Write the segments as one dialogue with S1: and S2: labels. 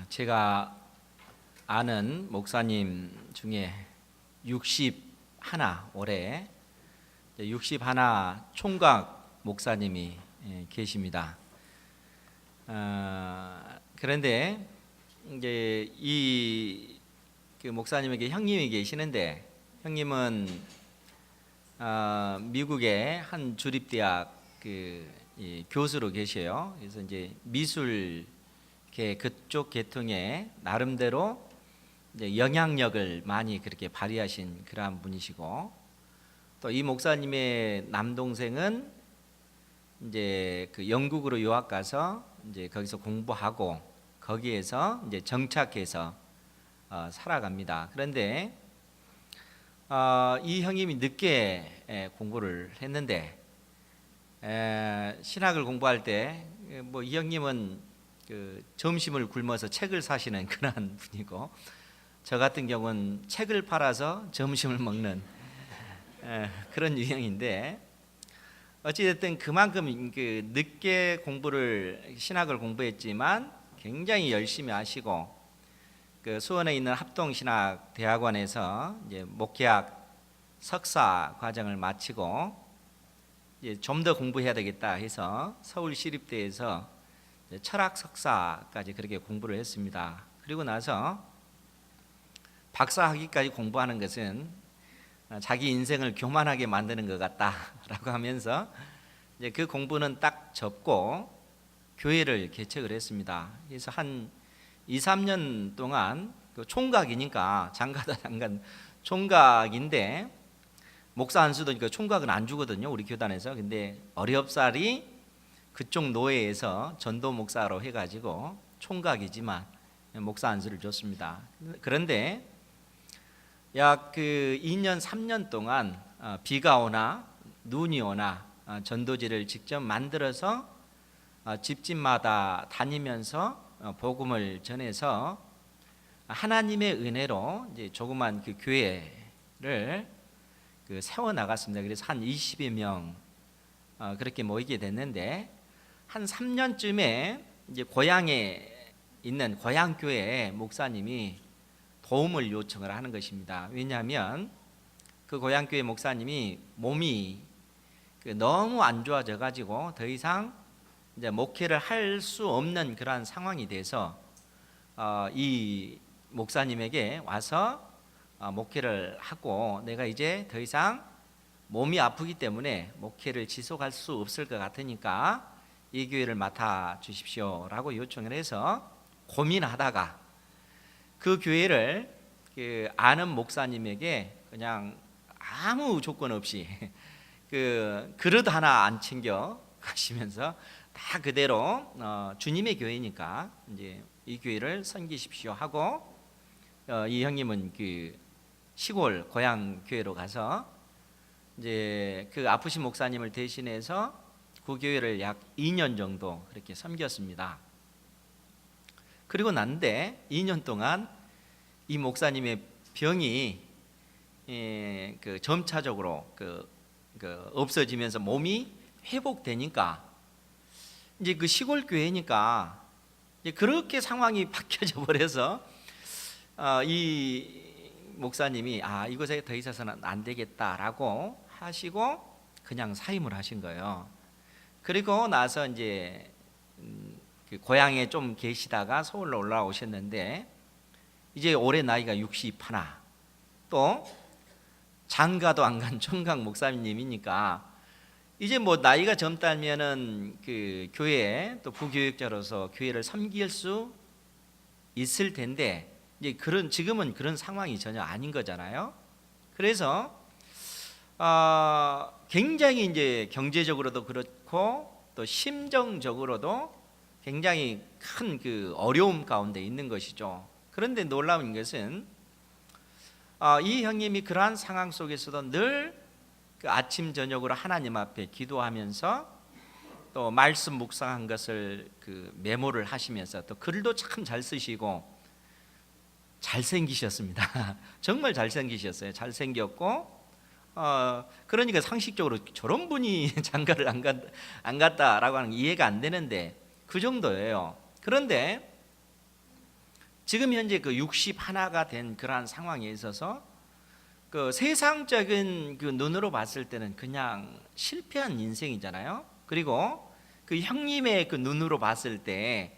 S1: 제가 아는 목사님 중에 61 올해 61 총각 목사님이 계십니다. 그런데 이제 그 목사님에게 형님이 계시는데, 형님은 미국의 한 주립대학 교수로 계셔요. 그래서 이제 미술계 그쪽 계통에 나름대로 이제 영향력을 많이 그렇게 발휘하신 그러한 분이시고, 또 이 목사님의 남동생은 이제 그 영국으로 유학 가서 이제 거기서 공부하고 거기에서 이제 정착해서 살아갑니다. 그런데 이 형님이 늦게 공부를 했는데, 신학을 공부할 때 뭐 이 형님은 그 점심을 굶어서 책을 사시는 그런 분이고, 저 같은 경우는 책을 팔아서 점심을 먹는 그런 유형인데, 어찌됐든 그만큼 그 늦게 신학을 공부했지만 굉장히 열심히 하시고, 그 수원에 있는 합동신학대학원에서 이제 목회학 석사 과정을 마치고 이제 좀 더 공부해야 되겠다 해서 서울시립대에서 철학 석사까지 그렇게 공부를 했습니다. 그리고 나서 박사학위까지 공부하는 것은 자기 인생을 교만하게 만드는 것 같다라고 하면서 이제 그 공부는 딱 접고 교회를 개척을 했습니다. 그래서 한 2, 3년 동안 그 총각이니까 장가다 총각인데, 목사 안 쓰던 그 총각은 안 주거든요, 우리 교단에서. 근데 어렵사리 그쪽 노예에서 전도 목사로 해가지고 총각이지만 목사 안수를 줬습니다. 그런데 약 그 2년 3년 동안 비가 오나 눈이 오나 전도지를 직접 만들어서 집집마다 다니면서 복음을 전해서 하나님의 은혜로 이제 조그만 그 교회를 세워 나갔습니다. 그래서 한 20여 명 그렇게 모이게 됐는데, 한 3년쯤에 이제 고향에 있는 고향 교회 목사님이 도움을 요청을 하는 것입니다. 왜냐하면 그 고향 교회 목사님이 몸이 너무 안 좋아져 가지고 더 이상 이제 목회를 할 수 없는 그러한 상황이 돼서 이 목사님에게 와서 목회를 하고, 내가 이제 더 이상 몸이 아프기 때문에 목회를 지속할 수 없을 것 같으니까 이 교회를 맡아 주십시오라고 요청을 해서 고민하다가 그 교회를 그 아는 목사님에게 그냥 아무 조건 없이 그릇 하나 안 챙겨 가시면서 다 그대로 주님의 교회니까 이제 이 교회를 섬기십시오 하고, 이 형님은 그 시골 고향 교회로 가서 이제 그 아프신 목사님을 대신해서 그 교회를 약 2년 정도 그렇게 섬겼습니다. 그리고 난데 2년 동안 이 목사님의 병이 그 점차적으로 없어지면서 몸이 회복되니까, 이제 그 시골 교회니까 이제 그렇게 상황이 바뀌어져 버려서 이 목사님이 이곳에 더 있어서는 안 되겠다라고 하시고 그냥 사임을 하신 거예요. 그리고 나서 이제 그 고향에 좀 계시다가 서울로 올라오셨는데, 이제 올해 나이가 61, 또 장가도 안 간 총각 목사님이니까 이제 뭐 나이가 젊다면은 그 교회에 또 부교육자로서 교회를 섬길 수 있을 텐데, 이제 지금은 그런 상황이 전혀 아닌 거잖아요. 그래서 굉장히 이제 경제적으로도 그렇고 또 심정적으로도 굉장히 큰 그 어려움 가운데 있는 것이죠. 그런데 놀라운 것은 이 형님이 그러한 상황 속에서도 늘 그 아침 저녁으로 하나님 앞에 기도하면서 또 말씀 묵상한 것을 그 메모를 하시면서, 또 글도 참 잘 쓰시고 잘생기셨습니다. 정말 잘생기셨어요. 잘생겼고 그러니까 상식적으로 저런 분이 장가를 안 갔다라고 하는 게 이해가 안 되는데 그 정도예요. 그런데 지금 현재 그 61가 된 그러한 상황에 있어서 그 세상적인 그 눈으로 봤을 때는 그냥 실패한 인생이잖아요. 그리고 그 형님의 그 눈으로 봤을 때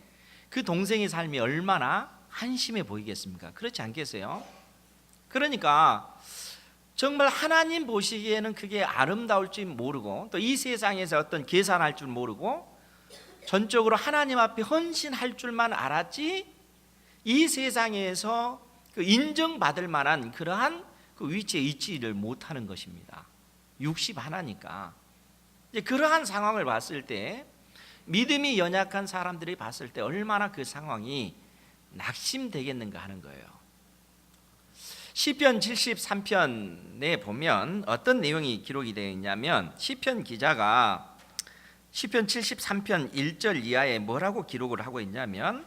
S1: 그 동생의 삶이 얼마나 한심해 보이겠습니까? 그렇지 않겠어요? 그러니까 정말 하나님 보시기에는 그게 아름다울 줄 모르고 또 이 세상에서 어떤 계산할 줄 모르고 전적으로 하나님 앞에 헌신할 줄만 알았지 이 세상에서 그 인정받을 만한 그러한 그 위치에 있지를 못하는 것입니다. 61니까 이제 그러한 상황을 봤을 때 믿음이 연약한 사람들이 봤을 때 얼마나 그 상황이 낙심되겠는가 하는 거예요. 시편 73편에 보면 어떤 내용이 기록이 되어 있냐면 시편 기자가 시편 73편 1절 이하에 뭐라고 기록을 하고 있냐면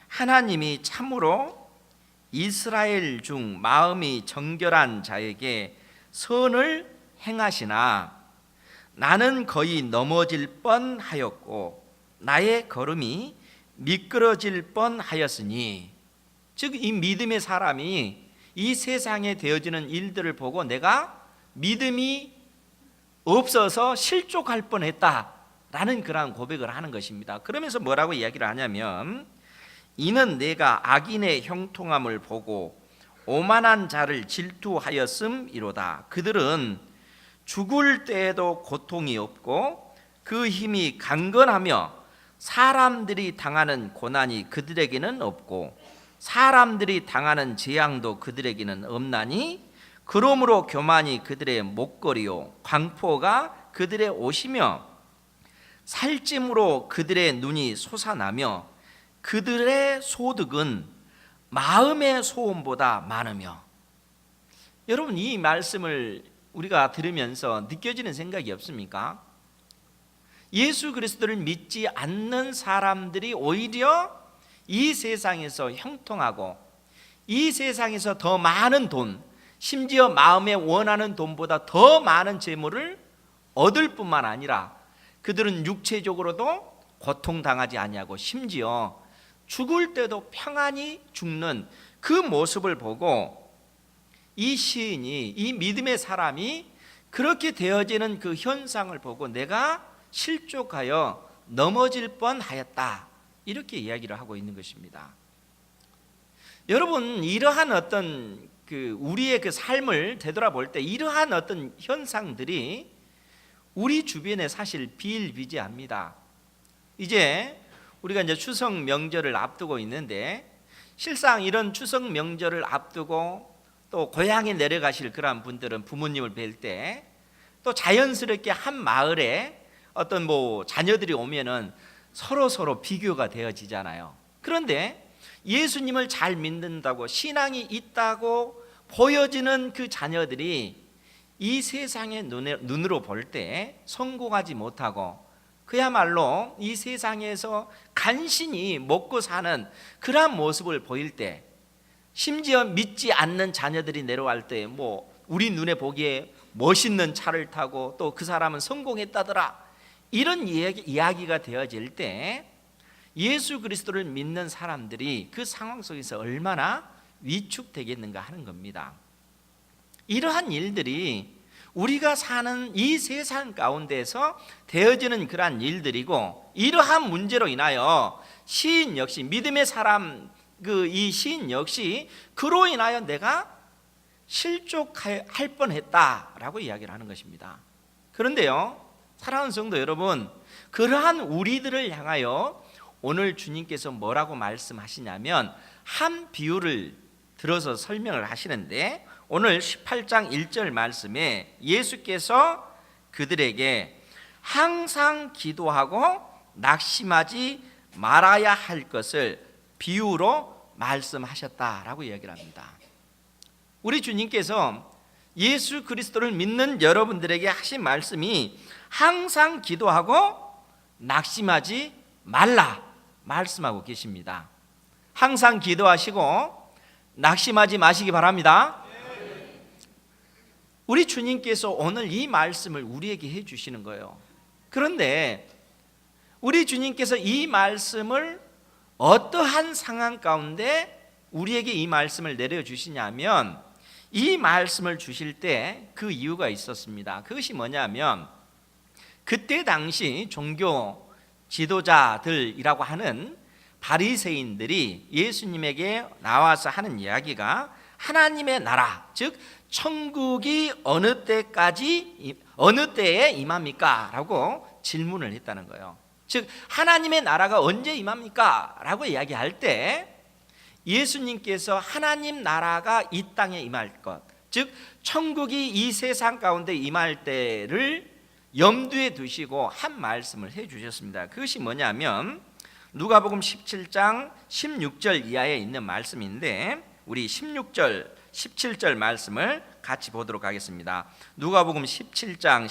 S1: 하나님이 참으로 이스라엘 중 마음이 정결한 자에게 선을 행하시나 나는 거의 넘어질 뻔하였고 나의 걸음이 미끄러질 뻔하였으니 즉 이 믿음의 사람이 이 세상에 되어지는 일들을 보고 내가 믿음이 없어서 실족할 뻔했다라는 그러한 고백을 하는 것입니다. 그러면서 뭐라고 이야기를 하냐면 이는 내가 악인의 형통함을 보고 오만한 자를 질투하였음이로다. 그들은 죽을 때에도 고통이 없고 그 힘이 강건하며 사람들이 당하는 고난이 그들에게는 없고 사람들이 당하는 재앙도 그들에게는 없나니 그러므로 교만이 그들의 목걸이요 광포가 그들의 옷이며 살찜으로 그들의 눈이 솟아나며 그들의 소득은 마음의 소원보다 많으며. 여러분 이 말씀을 우리가 들으면서 느껴지는 생각이 없습니까? 예수 그리스도를 믿지 않는 사람들이 오히려 이 세상에서 형통하고 이 세상에서 더 많은 돈, 심지어 마음에 원하는 돈보다 더 많은 재물을 얻을 뿐만 아니라 그들은 육체적으로도 고통당하지 아니하고 심지어 죽을 때도 평안히 죽는 그 모습을 보고 이 시인이 이 믿음의 사람이 그렇게 되어지는 그 현상을 보고 내가 실족하여 넘어질 뻔하였다 이렇게 이야기를 하고 있는 것입니다. 여러분 이러한 어떤 그 우리의 그 삶을 되돌아볼 때 이러한 어떤 현상들이 우리 주변에 사실 비일비재합니다. 이제 우리가 이제 추석 명절을 앞두고 있는데 실상 이런 추석 명절을 앞두고 또 고향에 내려가실 그런 분들은 부모님을 뵐 때 또 자연스럽게 한 마을에 어떤 뭐 자녀들이 오면은 서로 비교가 되어지잖아요. 그런데 예수님을 잘 믿는다고 신앙이 있다고 보여지는 그 자녀들이 이 세상의 눈으로 볼 때 성공하지 못하고 그야말로 이 세상에서 간신히 먹고 사는 그러한 모습을 보일 때 심지어 믿지 않는 자녀들이 내려갈 때 뭐 우리 눈에 보기에 멋있는 차를 타고 또 그 사람은 성공했다더라 이런 이야기가 되어질 때 예수 그리스도를 믿는 사람들이 그 상황 속에서 얼마나 위축되겠는가 하는 겁니다. 이러한 일들이 우리가 사는 이 세상 가운데서 되어지는 그러한 일들이고 이러한 문제로 인하여 시인 역시 믿음의 사람 이 시인 역시 그로 인하여 내가 실족할 뻔했다라고 이야기를 하는 것입니다. 그런데요 사랑하는 성도 여러분 그러한 우리들을 향하여 오늘 주님께서 뭐라고 말씀하시냐면 한 비유를 들어서 설명을 하시는데 오늘 18장 1절 말씀에 예수께서 그들에게 항상 기도하고 낙심하지 말아야 할 것을 비유로 말씀하셨다라고 이야기를 합니다. 우리 주님께서 예수 그리스도를 믿는 여러분들에게 하신 말씀이 항상 기도하고 낙심하지 말라 말씀하고 계십니다. 항상 기도하시고 낙심하지 마시기 바랍니다. 우리 주님께서 오늘 이 말씀을 우리에게 해주시는 거예요. 그런데 우리 주님께서 이 말씀을 어떠한 상황 가운데 우리에게 이 말씀을 내려주시냐면 이 말씀을 주실 때 그 이유가 있었습니다. 그것이 뭐냐면 그때 당시 종교 지도자들이라고 하는 바리새인들이 예수님에게 나와서 하는 이야기가 하나님의 나라, 즉 천국이 어느 때에 임합니까? 라고 질문을 했다는 거예요. 즉 하나님의 나라가 언제 임합니까? 라고 이야기할 때 예수님께서 하나님 나라가 이 땅에 임할 것, 즉 천국이 이 세상 가운데 임할 때를 염두에 두시고 한 말씀을 해주셨습니다. 그것이 뭐냐면 누가복음 17장 16절 이하에 있는 말씀인데 우리 16절 17절 말씀을 같이 보도록 하겠습니다. 누가복음 17장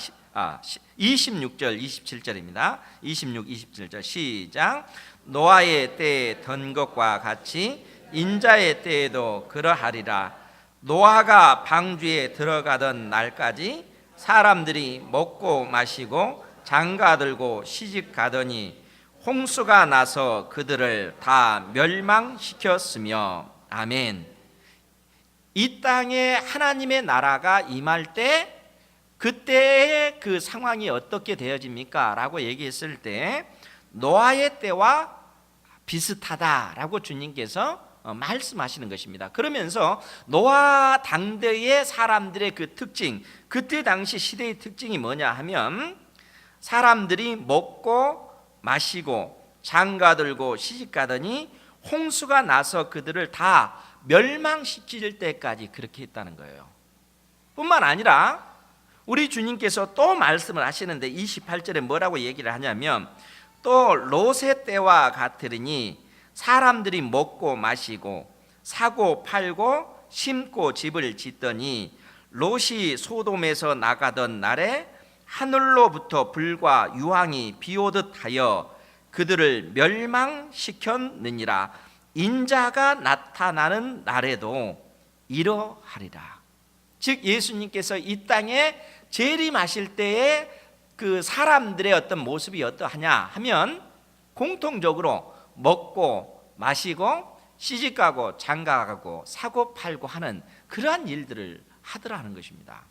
S1: 26절 27절입니다. 26, 27절 시작. 노아의 때에 던 것과 같이 인자의 때에도 그러하리라. 노아가 방주에 들어가던 날까지 사람들이 먹고 마시고 장가들고 시집가더니 홍수가 나서 그들을 다 멸망시켰으며. 아멘. 이 땅에 하나님의 나라가 임할 때 그때의 그 상황이 어떻게 되어집니까? 라고 얘기했을 때 노아의 때와 비슷하다라고 주님께서 말씀하시는 것입니다. 그러면서 노아 당대의 사람들의 그 특징, 그때 당시 시대의 특징이 뭐냐 하면 사람들이 먹고 마시고 장가들고 시집가더니 홍수가 나서 그들을 다 멸망시킬 때까지 그렇게 했다는 거예요. 뿐만 아니라 우리 주님께서 또 말씀을 하시는데 28절에 뭐라고 얘기를 하냐면 또 롯의 때와 같으리니 사람들이 먹고 마시고 사고 팔고 심고 집을 짓더니 롯이 소돔에서 나가던 날에 하늘로부터 불과 유황이 비오듯 하여 그들을 멸망시켰느니라. 인자가 나타나는 날에도 이러하리라. 즉 예수님께서 이 땅에 재림하실 때에 그 사람들의 어떤 모습이 어떠하냐 하면 공통적으로 먹고 마시고 시집가고 장가가고 사고 팔고 하는 그러한 일들을 하더라는 것입니다.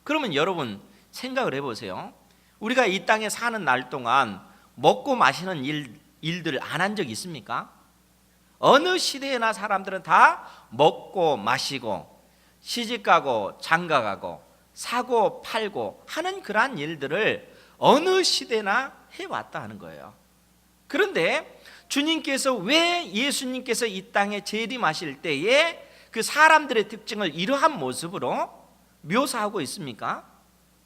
S1: 그러면 여러분 생각을 해보세요. 우리가 이 땅에 사는 날 동안 먹고 마시는 일들을 안 한 적 있습니까? 어느 시대에나 사람들은 다 먹고 마시고 시집가고 장가가고 사고 팔고 하는 그러한 일들을 어느 시대나 해왔다 하는 거예요. 그런데 주님께서 왜 예수님께서 이 땅에 재림하실 때에 그 사람들의 특징을 이러한 모습으로 묘사하고 있습니까?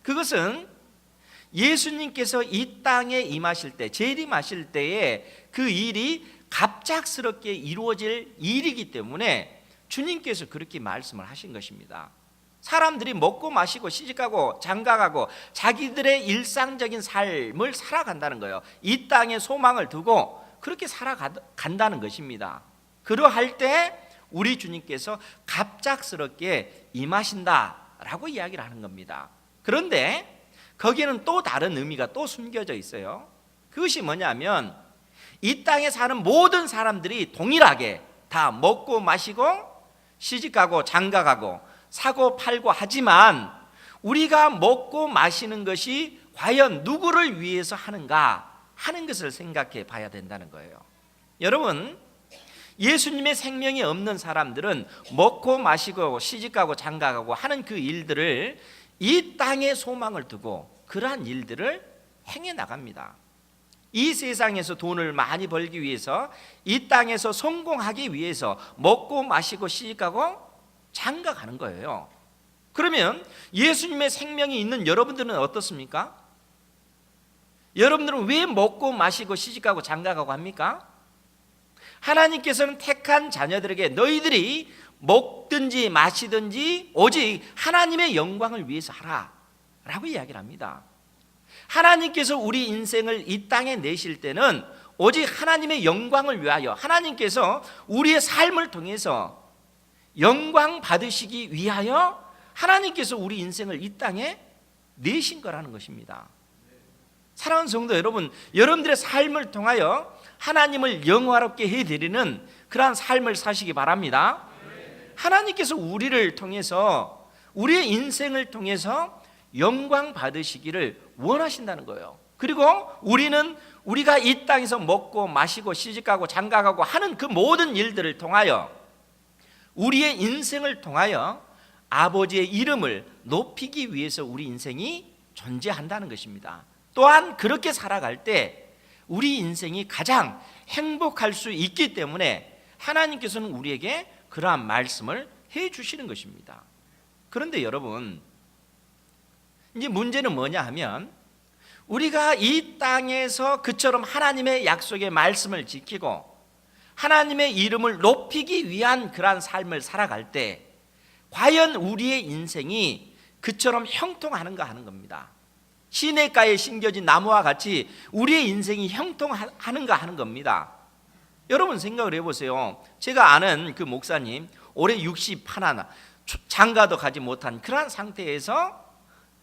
S1: 그것은 예수님께서 이 땅에 임하실 때, 재림하실 때에 그 일이 갑작스럽게 이루어질 일이기 때문에 주님께서 그렇게 말씀을 하신 것입니다. 사람들이 먹고 마시고 시집가고 장가가고 자기들의 일상적인 삶을 살아간다는 거예요. 이 땅에 소망을 두고 그렇게 살아간다는 것입니다. 그러할 때 우리 주님께서 갑작스럽게 임하신다라고 이야기를 하는 겁니다. 그런데 거기에는 또 다른 의미가 또 숨겨져 있어요. 그것이 뭐냐면 이 땅에 사는 모든 사람들이 동일하게 다 먹고 마시고 시집가고 장가가고 사고 팔고 하지만 우리가 먹고 마시는 것이 과연 누구를 위해서 하는가 하는 것을 생각해 봐야 된다는 거예요. 여러분, 예수님의 생명이 없는 사람들은 먹고 마시고 시집가고 장가가고 하는 그 일들을 이 땅에 소망을 두고 그러한 일들을 행해 나갑니다. 이 세상에서 돈을 많이 벌기 위해서 이 땅에서 성공하기 위해서 먹고 마시고 시집가고 장가가는 거예요. 그러면 예수님의 생명이 있는 여러분들은 어떻습니까? 여러분들은 왜 먹고 마시고 시집가고 장가가고 합니까? 하나님께서는 택한 자녀들에게 너희들이 먹든지 마시든지 오직 하나님의 영광을 위해서 하라 라고 이야기를 합니다. 하나님께서 우리 인생을 이 땅에 내실 때는 오직 하나님의 영광을 위하여 하나님께서 우리의 삶을 통해서 영광 받으시기 위하여 하나님께서 우리 인생을 이 땅에 내신 거라는 것입니다. 사랑하는 성도 여러분, 여러분들의 삶을 통하여 하나님을 영화롭게 해드리는 그러한 삶을 사시기 바랍니다. 하나님께서 우리를 통해서, 우리의 인생을 통해서 영광 받으시기를 원하신다는 거예요. 그리고 우리는 우리가 이 땅에서 먹고 마시고 시집가고 장가가고 하는 그 모든 일들을 통하여, 우리의 인생을 통하여 아버지의 이름을 높이기 위해서 우리 인생이 존재한다는 것입니다. 또한 그렇게 살아갈 때 우리 인생이 가장 행복할 수 있기 때문에 하나님께서는 우리에게 그러한 말씀을 해 주시는 것입니다. 그런데 여러분, 이제 문제는 뭐냐 하면, 우리가 이 땅에서 그처럼 하나님의 약속의 말씀을 지키고 하나님의 이름을 높이기 위한 그러한 삶을 살아갈 때 과연 우리의 인생이 그처럼 형통하는가 하는 겁니다. 시냇가에 심겨진 나무와 같이 우리의 인생이 형통하는가 하는 겁니다. 여러분 생각을 해보세요. 제가 아는 그 목사님, 올해 61, 장가도 가지 못한 그러한 상태에서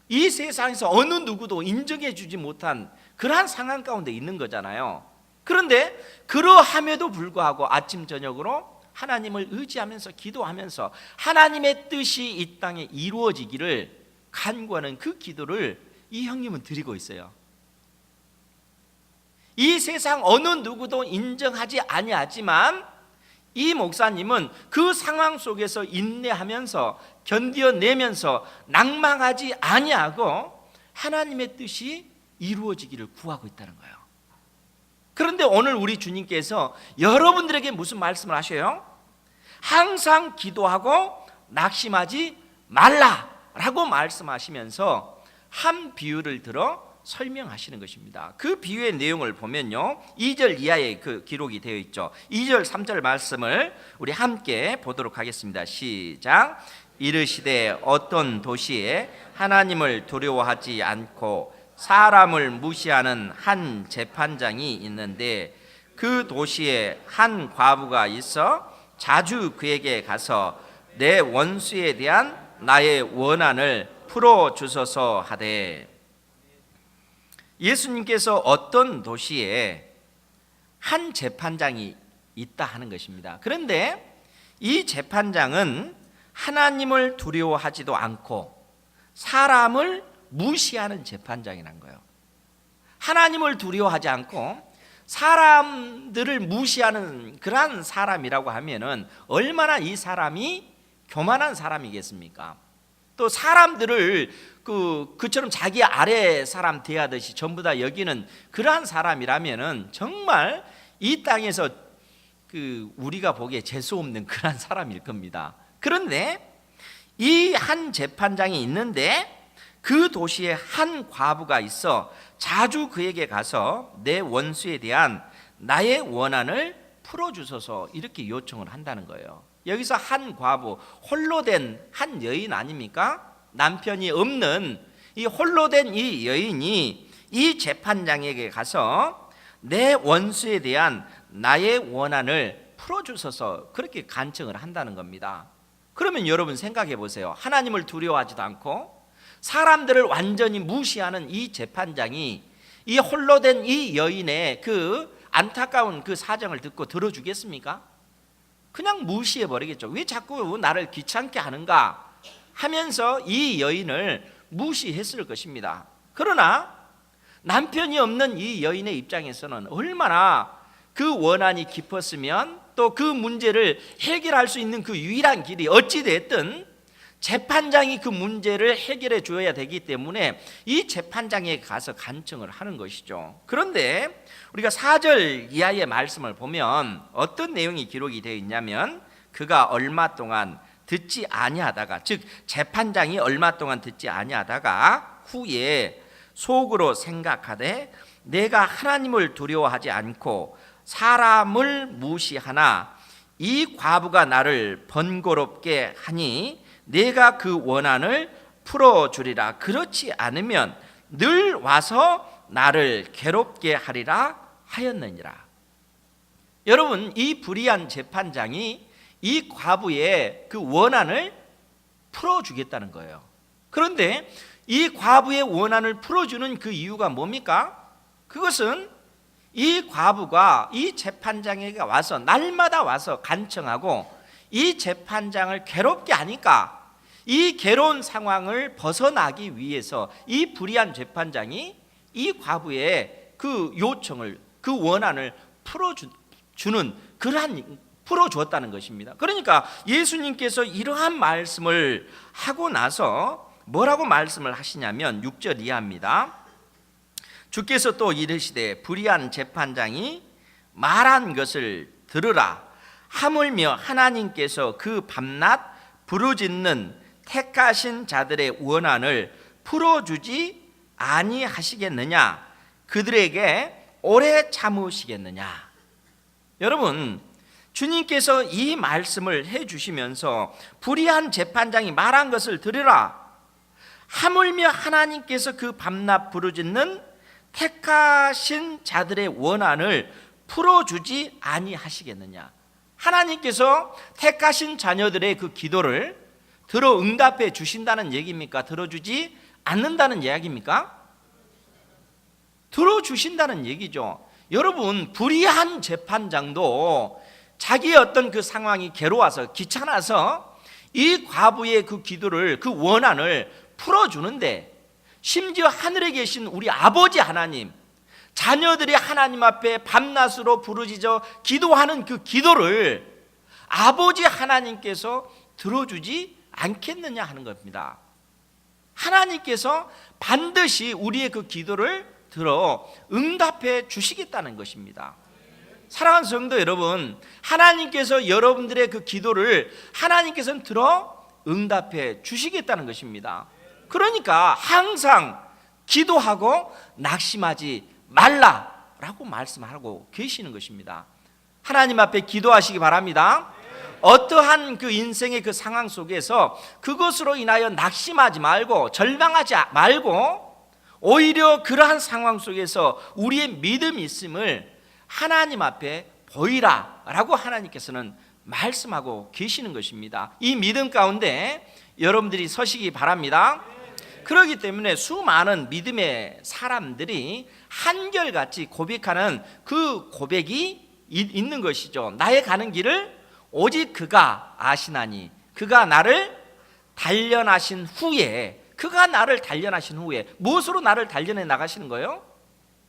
S1: 이 세상에서 어느 누구도 인정해 주지 못한 그러한 상황 가운데 있는 거잖아요. 그런데 그러함에도 불구하고 아침 저녁으로 하나님을 의지하면서 기도하면서 하나님의 뜻이 이 땅에 이루어지기를 간구하는 그 기도를 이 형님은 드리고 있어요. 이 세상 어느 누구도 인정하지 아니하지만 이 목사님은 그 상황 속에서 인내하면서 견뎌내면서 낭망하지 아니하고 하나님의 뜻이 이루어지기를 구하고 있다는 거예요. 그런데 오늘 우리 주님께서 여러분들에게 무슨 말씀을 하셔요? 항상 기도하고 낙심하지 말라라고 말씀하시면서 한 비유를 들어 설명하시는 것입니다. 그 비유의 내용을 보면요, 2절 이하에 그 기록이 되어 있죠. 2절 3절 말씀을 우리 함께 보도록 하겠습니다. 시작. 이르시되 어떤 도시에 하나님을 두려워하지 않고 사람을 무시하는 한 재판장이 있는데 그 도시에 한 과부가 있어 자주 그에게 가서 내 원수에 대한 나의 원한을 풀어주소서 하되, 예수님께서 어떤 도시에 한 재판장이 있다 하는 것입니다. 그런데 이 재판장은 하나님을 두려워하지도 않고 사람을 무시하는 재판장이란 거예요. 하나님을 두려워하지 않고 사람들을 무시하는 그러한 사람이라고 하면은 얼마나 이 사람이 교만한 사람이겠습니까? 또 사람들을 그처럼 자기 아래 사람 대하듯이 전부 다 여기는 그러한 사람이라면은 정말 이 땅에서 우리가 보기에 재수 없는 그러한 사람일 겁니다. 그런데 이 한 재판장이 있는데 그 도시에 한 과부가 있어 자주 그에게 가서 내 원수에 대한 나의 원한을 풀어주소서 이렇게 요청을 한다는 거예요. 여기서 한 과부, 홀로 된 한 여인 아닙니까? 남편이 없는 이 홀로 된 이 여인이 이 재판장에게 가서 내 원수에 대한 나의 원한을 풀어주소서 그렇게 간청을 한다는 겁니다. 그러면 여러분 생각해 보세요. 하나님을 두려워하지도 않고 사람들을 완전히 무시하는 이 재판장이 이 홀로 된 이 여인의 그 안타까운 그 사정을 듣고 들어주겠습니까? 그냥 무시해 버리겠죠. 왜 자꾸 나를 귀찮게 하는가 하면서 이 여인을 무시했을 것입니다. 그러나 남편이 없는 이 여인의 입장에서는 얼마나 그 원한이 깊었으면 또 그 문제를 해결할 수 있는 그 유일한 길이 어찌됐든 재판장이 그 문제를 해결해 줘야 되기 때문에 이 재판장에 가서 간청을 하는 것이죠. 그런데 우리가 4절 이하의 말씀을 보면 어떤 내용이 기록이 되어 있냐면, 그가 얼마 동안 듣지 아니하다가, 즉 재판장이 얼마 동안 듣지 아니하다가 후에 속으로 생각하되 내가 하나님을 두려워하지 않고 사람을 무시하나 이 과부가 나를 번거롭게 하니 내가 그 원한을 풀어주리라. 그렇지 않으면 늘 와서 나를 괴롭게 하리라 하였느니라. 여러분, 이 불의한 재판장이 이 과부의 그 원한을 풀어주겠다는 거예요. 그런데 이 과부의 원한을 풀어주는 그 이유가 뭡니까? 그것은 이 과부가 이 재판장에게 와서 날마다 와서 간청하고 이 재판장을 괴롭게 하니까 이 괴로운 상황을 벗어나기 위해서 이 불의한 재판장이 이 과부의 그 요청을, 그 원한을 풀어주었다는 것입니다. 그러니까 예수님께서 이러한 말씀을 하고 나서 뭐라고 말씀을 하시냐면 6절 이하입니다. 주께서 또 이르시되 불의한 재판장이 말한 것을 들으라. 하물며 하나님께서 그 밤낮 부르짖는 택하신 자들의 원한을 풀어주지 아니하시겠느냐? 그들에게 오래 참으시겠느냐? 여러분, 주님께서 이 말씀을 해주시면서 불의한 재판장이 말한 것을 들으라. 하물며 하나님께서 그 밤낮 부르짖는 택하신 자들의 원한을 풀어주지 아니하시겠느냐? 하나님께서 택하신 자녀들의 그 기도를 들어 응답해 주신다는 얘기입니까? 들어주지 않는다는 이야기입니까? 들어주신다는 얘기죠. 여러분, 불의한 재판장도 자기의 어떤 그 상황이 괴로워서 귀찮아서 이 과부의 그 기도를, 그 원한을 풀어주는데, 심지어 하늘에 계신 우리 아버지 하나님, 자녀들이 하나님 앞에 밤낮으로 부르짖어 기도하는 그 기도를 아버지 하나님께서 들어주지 않겠느냐 하는 겁니다. 하나님께서 반드시 우리의 그 기도를 들어 응답해 주시겠다는 것입니다. 사랑하는 성도 여러분, 하나님께서 여러분들의 그 기도를 하나님께서는 들어 응답해 주시겠다는 것입니다. 그러니까 항상 기도하고 낙심하지 말라라고 말씀하고 계시는 것입니다. 하나님 앞에 기도하시기 바랍니다. 어떠한 그 인생의 그 상황 속에서 그것으로 인하여 낙심하지 말고 절망하지 말고 오히려 그러한 상황 속에서 우리의 믿음이 있음을 하나님 앞에 보이라라고 하나님께서는 말씀하고 계시는 것입니다. 이 믿음 가운데 여러분들이 서시기 바랍니다. 그렇기 때문에 수많은 믿음의 사람들이 한결같이 고백하는 그 고백이 있는 것이죠. 나의 가는 길을 오직 그가 아시나니, 그가 나를 단련하신 후에, 그가 나를 단련하신 후에 무엇으로 나를 단련해 나가시는 거예요?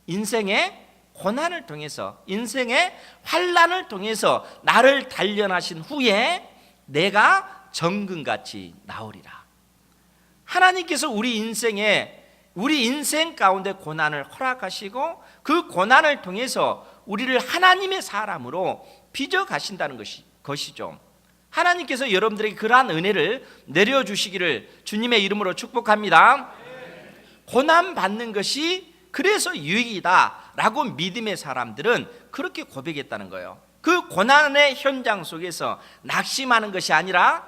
S1: 인생의 고난을 통해서, 인생의 환난을 통해서 나를 단련하신 후에 내가 정금같이 나오리라. 하나님께서 우리 인생 가운데 고난을 허락하시고 그 고난을 통해서 우리를 하나님의 사람으로 빚어 가신다는 것이죠. 하나님께서 여러분들에게 그러한 은혜를 내려주시기를 주님의 이름으로 축복합니다. 고난 받는 것이 그래서 유익이다 라고 믿음의 사람들은 그렇게 고백했다는 거예요. 그 고난의 현장 속에서 낙심하는 것이 아니라,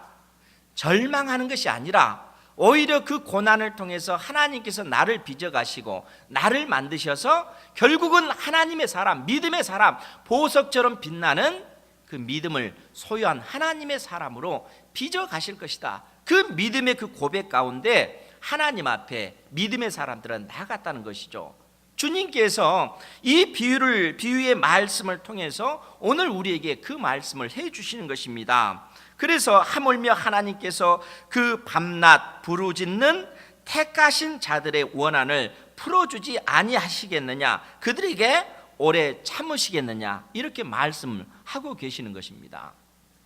S1: 절망하는 것이 아니라, 오히려 그 고난을 통해서 하나님께서 나를 빚어가시고 나를 만드셔서 결국은 하나님의 사람, 믿음의 사람, 보석처럼 빛나는 그 믿음을 소유한 하나님의 사람으로 빚어가실 것이다. 그 믿음의 그 고백 가운데 하나님 앞에 믿음의 사람들은 나갔다는 것이죠. 주님께서 이 비유의 말씀을 통해서 오늘 우리에게 그 말씀을 해주시는 것입니다. 그래서 하물며 하나님께서 그 밤낮 부르짖는 택하신 자들의 원한을 풀어주지 아니하시겠느냐, 그들에게 오래 참으시겠느냐, 이렇게 말씀을 하고 계시는 것입니다.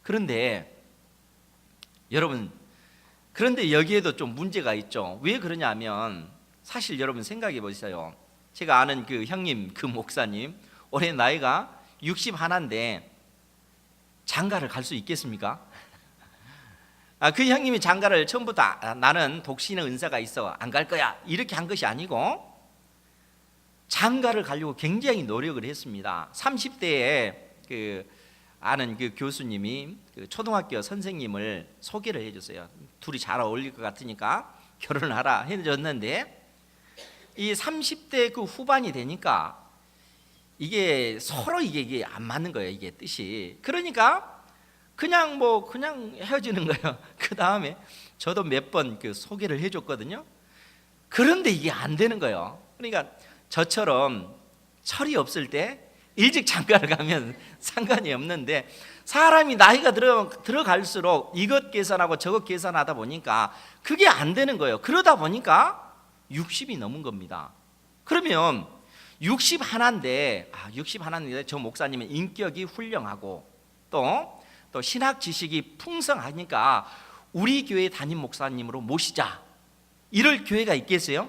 S1: 그런데 여러분, 그런데 여기에도 좀 문제가 있죠. 왜 그러냐면, 사실 여러분 생각해 보세요. 제가 아는 그 형님, 그 목사님, 올해 나이가 61인데 장가를 갈 수 있겠습니까? 그 형님이 장가를 처음부터 나는 독신의 은사가 있어 안 갈 거야 이렇게 한 것이 아니고 장가를 가려고 굉장히 노력을 했습니다. 30대에 그 아는 그 교수님이 그 초등학교 선생님을 소개를 해줬어요. 둘이 잘 어울릴 것 같으니까 결혼하라 해줬는데, 이 30대 그 후반이 되니까 이게 서로 이게 안 맞는 거예요. 이게 뜻이. 그러니까 그냥 헤어지는 거예요. 그 다음에 저도 몇 번 그 소개를 해줬거든요. 그런데 이게 안 되는 거예요. 그러니까 저처럼 철이 없을 때 일찍 장가를 가면 상관이 없는데 사람이 나이가 들어갈수록 이것 계산하고 저것 계산하다 보니까 그게 안 되는 거예요. 그러다 보니까 60이 넘은 겁니다. 그러면 60 하나인데 60 하나인데 저 목사님은 인격이 훌륭하고 또 신학 지식이 풍성하니까 우리 교회 담임 목사님으로 모시자, 이럴 교회가 있겠어요?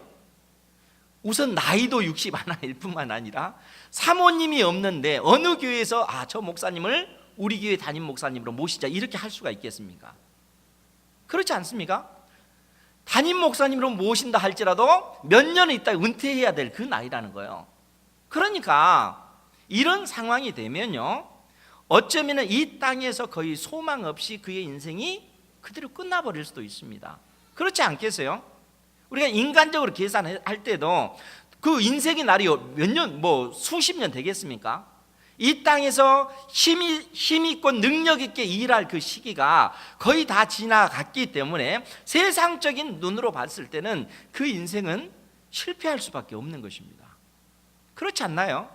S1: 우선 나이도 60 하나일 뿐만 아니라 사모님이 없는데 어느 교회에서 저 목사님을 우리 교회 담임 목사님으로 모시자, 이렇게 할 수가 있겠습니까? 그렇지 않습니까? 담임 목사님으로 모신다 할지라도 몇 년 있다 은퇴해야 될 그 나이라는 거예요. 그러니까 이런 상황이 되면요, 어쩌면 이 땅에서 거의 소망 없이 그의 인생이 그대로 끝나버릴 수도 있습니다. 그렇지 않겠어요? 우리가 인간적으로 계산할 때도 그 인생의 날이 몇 년, 수십 년 되겠습니까? 이 땅에서 힘 있고 능력 있게 일할 그 시기가 거의 다 지나갔기 때문에 세상적인 눈으로 봤을 때는 그 인생은 실패할 수밖에 없는 것입니다. 그렇지 않나요?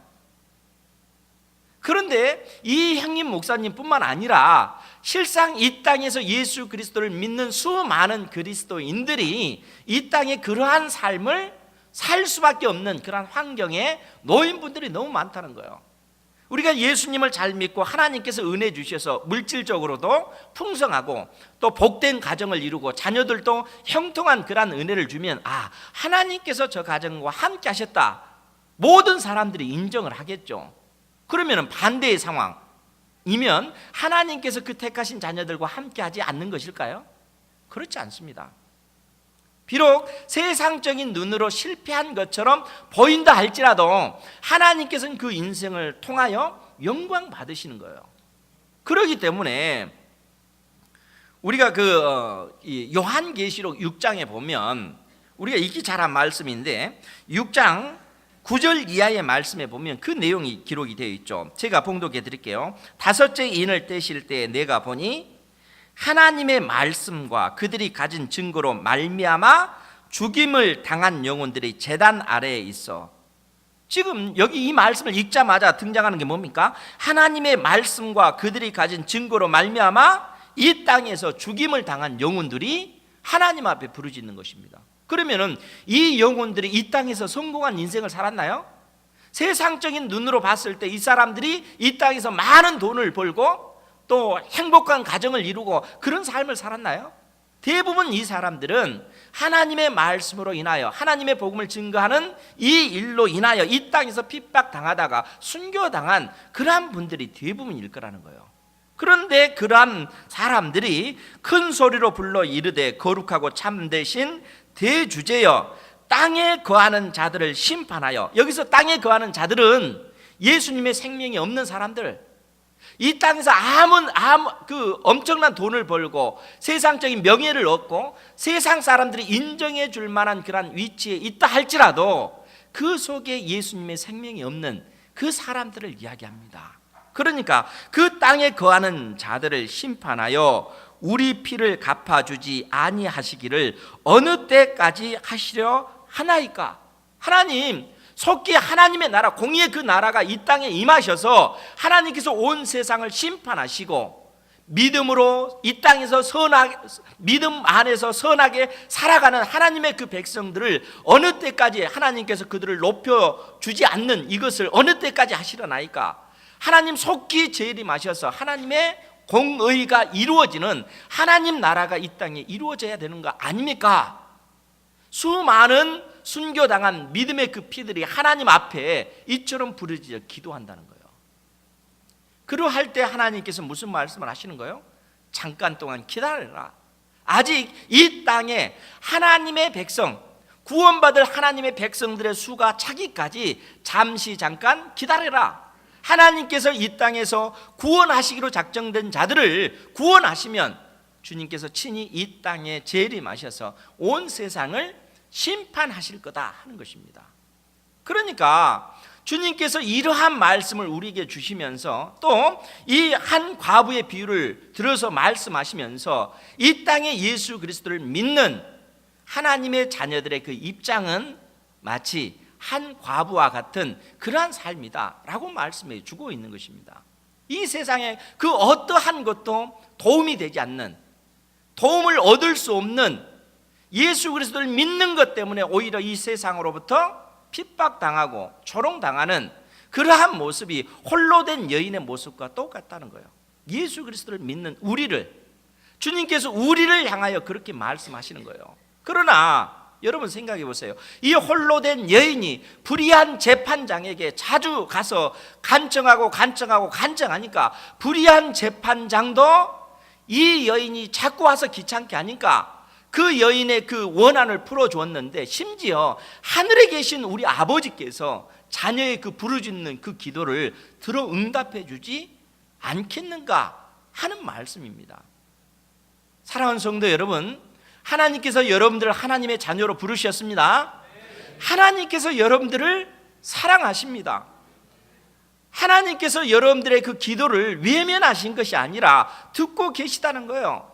S1: 그런데 이 형님 목사님뿐만 아니라 실상 이 땅에서 예수 그리스도를 믿는 수많은 그리스도인들이 이 땅에 그러한 삶을 살 수밖에 없는 그러한 환경에 놓인 분들이 너무 많다는 거예요. 우리가 예수님을 잘 믿고 하나님께서 은혜 주셔서 물질적으로도 풍성하고 또 복된 가정을 이루고 자녀들도 형통한 그러한 은혜를 주면 하나님께서 저 가정과 함께 하셨다, 모든 사람들이 인정을 하겠죠. 그러면 반대의 상황이면 하나님께서 그 택하신 자녀들과 함께 하지 않는 것일까요? 그렇지 않습니다. 비록 세상적인 눈으로 실패한 것처럼 보인다 할지라도 하나님께서는 그 인생을 통하여 영광 받으시는 거예요. 그렇기 때문에 우리가 요한계시록 6장에 보면 우리가 읽기 잘한 말씀인데 6장 9절 이하의 말씀에 보면 그 내용이 기록이 되어 있죠. 제가 봉독해 드릴게요. 다섯째 인을 떼실 때 내가 보니 하나님의 말씀과 그들이 가진 증거로 말미암아 죽임을 당한 영혼들이 제단 아래에 있어. 지금 여기 이 말씀을 읽자마자 등장하는 게 뭡니까? 하나님의 말씀과 그들이 가진 증거로 말미암아 이 땅에서 죽임을 당한 영혼들이 하나님 앞에 부르짖는 것입니다. 그러면은 이 영혼들이 이 땅에서 성공한 인생을 살았나요? 세상적인 눈으로 봤을 때 이 사람들이 이 땅에서 많은 돈을 벌고 또 행복한 가정을 이루고 그런 삶을 살았나요? 대부분 이 사람들은 하나님의 말씀으로 인하여 하나님의 복음을 증거하는 이 일로 인하여 이 땅에서 핍박당하다가 순교당한 그러한 분들이 대부분일 거라는 거예요. 그런데 그러한 사람들이 큰 소리로 불러 이르되 거룩하고 참되신 대주제여 땅에 거하는 자들을 심판하여. 여기서 땅에 거하는 자들은 예수님의 생명이 없는 사람들, 이 땅에서 엄청난 돈을 벌고 세상적인 명예를 얻고 세상 사람들이 인정해 줄 만한 그런 위치에 있다 할지라도 그 속에 예수님의 생명이 없는 그 사람들을 이야기합니다. 그러니까 그 땅에 거하는 자들을 심판하여 우리 피를 갚아주지 아니하시기를 어느 때까지 하시려 하나이까? 하나님, 속기 하나님의 나라, 공의의 그 나라가 이 땅에 임하셔서 하나님께서 온 세상을 심판하시고 믿음으로 이 땅에서 믿음 안에서 선하게 살아가는 하나님의 그 백성들을 어느 때까지 하나님께서 그들을 높여주지 않는 이것을 어느 때까지 하시려나이까? 하나님 속기 재림하셔서 하나님의 공의가 이루어지는 하나님 나라가 이 땅에 이루어져야 되는 거 아닙니까? 수많은 순교당한 믿음의 그 피들이 하나님 앞에 이처럼 부르짖어 기도한다는 거예요. 그러할 때 하나님께서 무슨 말씀을 하시는 거예요? 잠깐 동안 기다려라. 아직 이 땅에 하나님의 백성, 구원받을 하나님의 백성들의 수가 차기까지 잠깐 기다려라. 하나님께서 이 땅에서 구원하시기로 작정된 자들을 구원하시면 주님께서 친히 이 땅에 재림하셔서 온 세상을 심판하실 거다 하는 것입니다. 그러니까 주님께서 이러한 말씀을 우리에게 주시면서 또 이 한 과부의 비유를 들어서 말씀하시면서 이 땅에 예수 그리스도를 믿는 하나님의 자녀들의 그 입장은 마치 한 과부와 같은 그러한 삶이다라고 말씀해 주고 있는 것입니다. 이 세상에 그 어떠한 것도 도움이 되지 않는, 도움을 얻을 수 없는 예수 그리스도를 믿는 것 때문에 오히려 이 세상으로부터 핍박당하고 조롱당하는 그러한 모습이 홀로 된 여인의 모습과 똑같다는 거예요. 예수 그리스도를 믿는 우리를, 주님께서 우리를 향하여 그렇게 말씀하시는 거예요. 그러나 여러분 생각해 보세요. 이 홀로 된 여인이 불의한 재판장에게 자주 가서 간청하니까 불의한 재판장도 이 여인이 자꾸 와서 귀찮게 하니까 그 여인의 그 원한을 풀어주었는데, 심지어 하늘에 계신 우리 아버지께서 자녀의 그 부르짖는 그 기도를 들어 응답해 주지 않겠는가 하는 말씀입니다. 사랑하는 성도 여러분, 하나님께서 여러분들을 하나님의 자녀로 부르셨습니다. 하나님께서 여러분들을 사랑하십니다. 하나님께서 여러분들의 그 기도를 외면하신 것이 아니라 듣고 계시다는 거예요.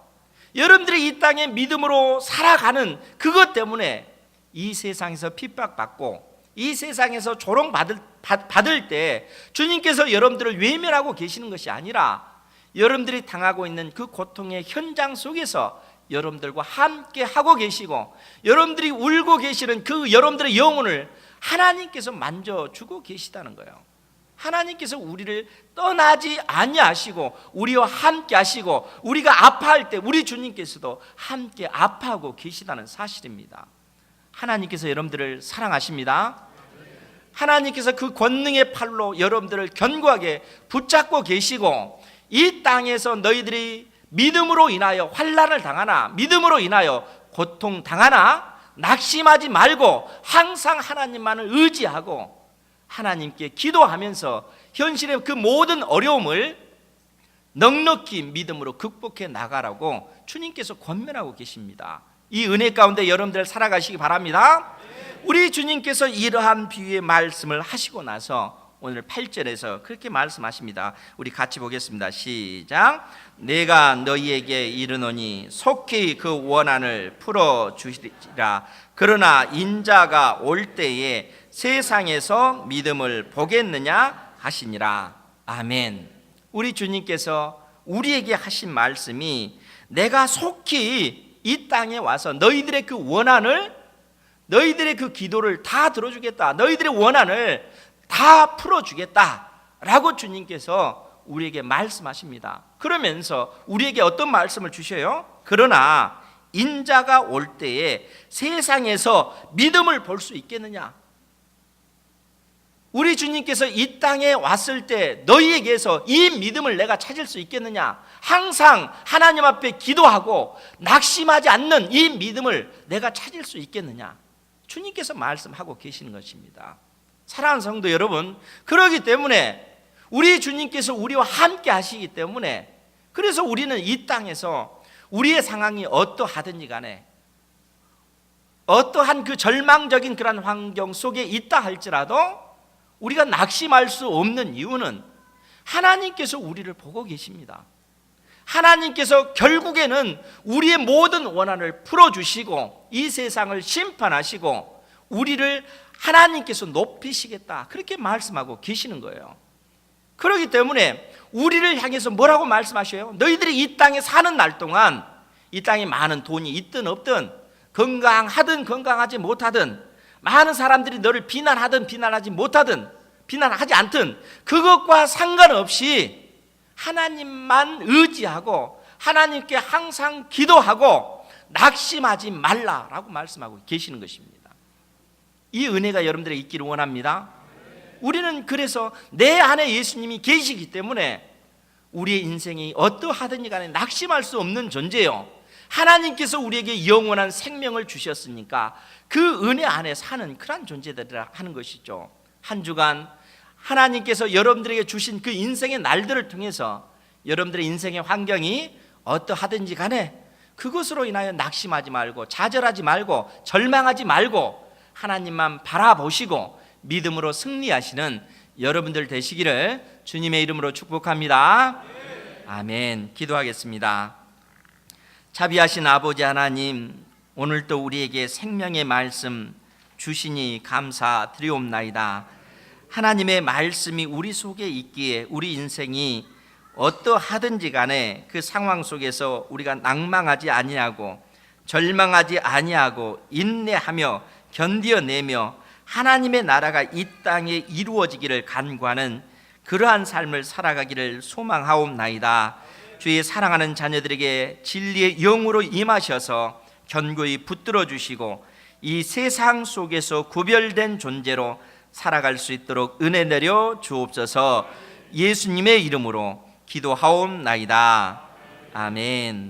S1: 여러분들이 이 땅에 믿음으로 살아가는 그것 때문에 이 세상에서 핍박받고 이 세상에서 조롱받을 때 주님께서 여러분들을 외면하고 계시는 것이 아니라 여러분들이 당하고 있는 그 고통의 현장 속에서 여러분들과 함께 하고 계시고, 여러분들이 울고 계시는 그 여러분들의 영혼을 하나님께서 만져주고 계시다는 거예요. 하나님께서 우리를 떠나지 아니하시고 우리와 함께 하시고, 우리가 아파할 때 우리 주님께서도 함께 아파하고 계시다는 사실입니다. 하나님께서 여러분들을 사랑하십니다. 하나님께서 그 권능의 팔로 여러분들을 견고하게 붙잡고 계시고, 이 땅에서 너희들이 믿음으로 인하여 환난을 당하나, 믿음으로 인하여 고통 당하나 낙심하지 말고 항상 하나님만을 의지하고 하나님께 기도하면서 현실의 그 모든 어려움을 넉넉히 믿음으로 극복해 나가라고 주님께서 권면하고 계십니다. 이 은혜 가운데 여러분들 살아가시기 바랍니다. 우리 주님께서 이러한 비유의 말씀을 하시고 나서 오늘 8절에서 그렇게 말씀하십니다. 우리 같이 보겠습니다. 시작. 내가 너희에게 이르노니 속히 그 원한을 풀어주시리라. 그러나 인자가 올 때에 세상에서 믿음을 보겠느냐 하시니라. 아멘. 우리 주님께서 우리에게 하신 말씀이, 내가 속히 이 땅에 와서 너희들의 그 원한을, 너희들의 그 기도를 다 들어주겠다, 너희들의 원한을 다 풀어주겠다라고 주님께서 우리에게 말씀하십니다. 그러면서 우리에게 어떤 말씀을 주셔요? 그러나 인자가 올 때에 세상에서 믿음을 볼 수 있겠느냐? 우리 주님께서 이 땅에 왔을 때 너희에게서 이 믿음을 내가 찾을 수 있겠느냐? 항상 하나님 앞에 기도하고 낙심하지 않는 이 믿음을 내가 찾을 수 있겠느냐? 주님께서 말씀하고 계시는 것입니다. 사랑하는 성도 여러분, 그렇기 때문에 우리 주님께서 우리와 함께 하시기 때문에, 그래서 우리는 이 땅에서 우리의 상황이 어떠하든지 간에, 어떠한 그 절망적인 그런 환경 속에 있다 할지라도 우리가 낙심할 수 없는 이유는 하나님께서 우리를 보고 계십니다. 하나님께서 결국에는 우리의 모든 원한을 풀어주시고 이 세상을 심판하시고 우리를 하나님께서 높이시겠다, 그렇게 말씀하고 계시는 거예요. 그렇기 때문에 우리를 향해서 뭐라고 말씀하셔요? 너희들이 이 땅에 사는 날 동안, 이 땅에 많은 돈이 있든 없든, 건강하든 건강하지 못하든, 많은 사람들이 너를 비난하든 비난하지 못하든, 비난하지 않든, 그것과 상관없이 하나님만 의지하고 하나님께 항상 기도하고 낙심하지 말라라고 말씀하고 계시는 것입니다. 이 은혜가 여러분들에게 있기를 원합니다. 우리는 그래서 내 안에 예수님이 계시기 때문에 우리의 인생이 어떠하든지 간에 낙심할 수 없는 존재요, 하나님께서 우리에게 영원한 생명을 주셨으니까 그 은혜 안에 사는 그런 존재들이라 하는 것이죠. 한 주간 하나님께서 여러분들에게 주신 그 인생의 날들을 통해서 여러분들의 인생의 환경이 어떠하든지 간에 그것으로 인하여 낙심하지 말고 좌절하지 말고 절망하지 말고 하나님만 바라보시고 믿음으로 승리하시는 여러분들 되시기를 주님의 이름으로 축복합니다. 아멘. 기도하겠습니다. 자비하신 아버지 하나님, 오늘도 우리에게 생명의 말씀, 주시니 감사드리옵나이다. 하나님의 말씀이 우리 속에 있기에 우리 인생이 어떠하든지 간에 그 상황 속에서 우리가 낭망하지 아니하고 절망하지 아니하고 인내하며 견디어내며 하나님의 나라가 이 땅에 이루어지기를 간구하는 그러한 삶을 살아가기를 소망하옵나이다. 주의 사랑하는 자녀들에게 진리의 영으로 임하셔서 견고히 붙들어 주시고 이 세상 속에서 구별된 존재로 살아갈 수 있도록 은혜 내려 주옵소서. 예수님의 이름으로 기도하옵나이다. 아멘.